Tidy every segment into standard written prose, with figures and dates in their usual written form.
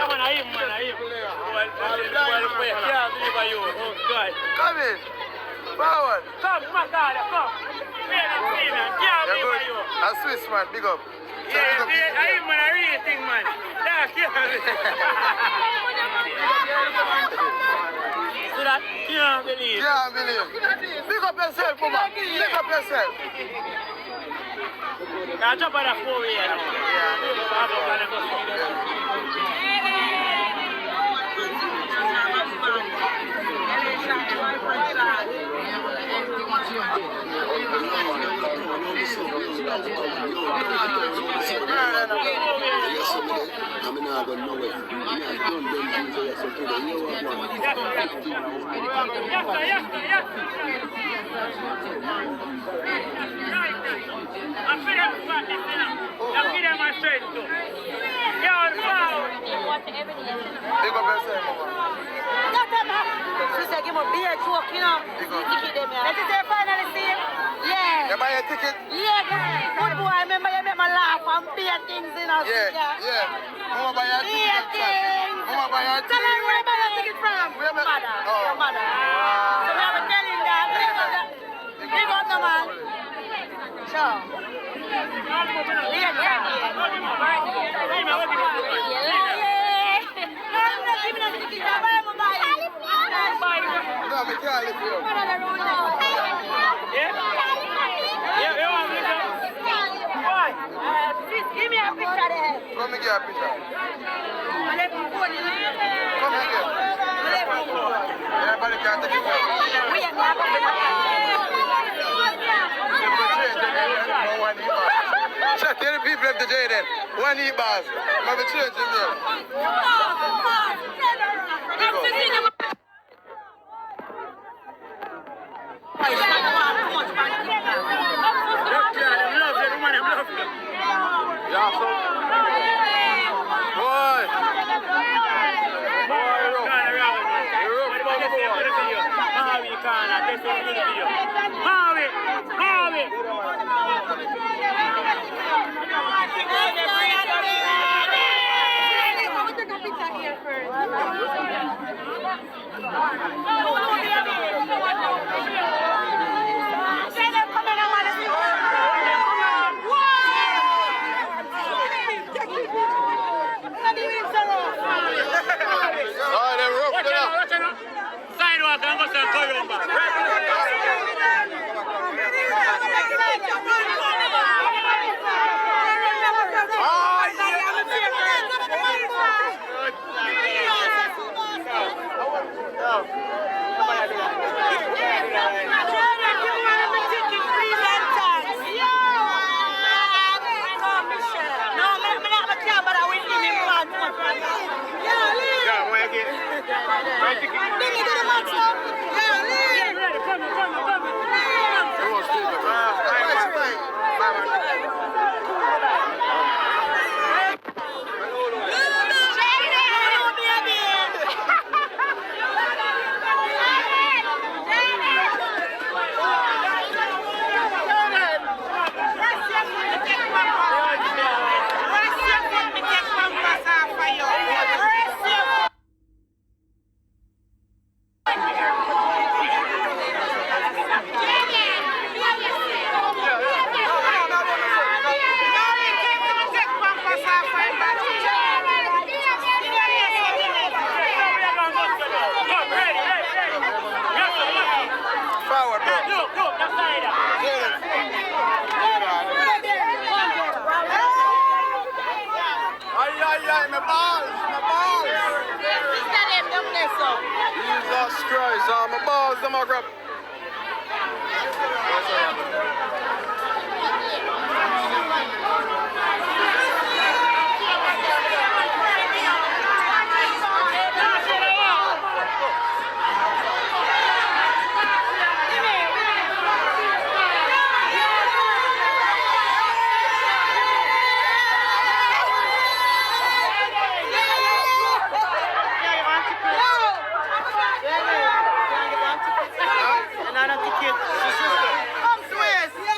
man, I him. Come in. Forward. Come, my God, come. Can't believe you. A Swiss man, big up. Yeah, I him, man, I really think, man. So that can't believe. Can't believe. Pick up yourself, woman. Pick up yourself. Can jump on the 4 way now. I'm not going nowhere. I'm feeling practice now. I'm feeling my strength too. You're foul. Pick up yourself, woman. She said, give me a beer joke, you know. Ticket them, yeah. That is their final scene? Yeah. You buy a ticket? Yeah, good boy. I remember you make me laugh and beer things, you know. Yeah. Mama buy a Beer ticket. things. Mama buy a Tell her ticket. where you buy your ticket from. Where Your mother. Oh. Your mother. So we have to tell him that. Big up the man. Sure. No, me can't lift you up. Why? Give me a picture there. Come and get a picture. I left my phone in here. Come and get. I left my phone. Everybody can take it. We are not going Tell the people of the Jaden, one E-bars. I'm going to change him here. Yeah, so. Boy. Sidewalk and go to Columba. Jesus Christ, my balls, I'm a grab. Come to us.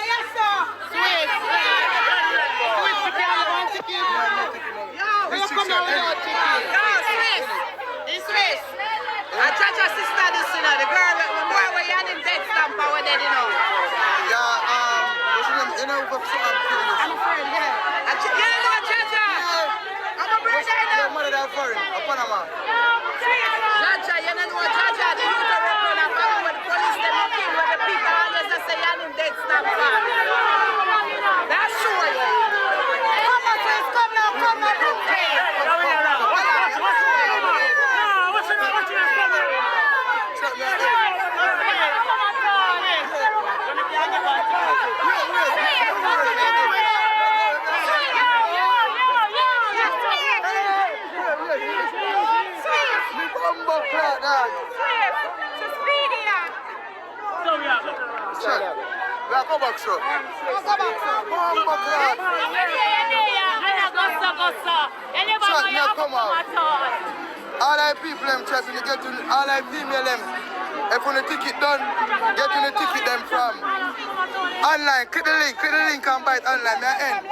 or foreign? Or Panama? Jaja, you don't know Jaja, the youth are running up and when the police them up in where the people always say and him dead stop far. That's sure. Come on, please, come now, come now, come Go back, sir. Come on. All the people them trying to get to all the female them. If on the ticket done, get on the ticket them from online. Click the link and buy it online. May I end?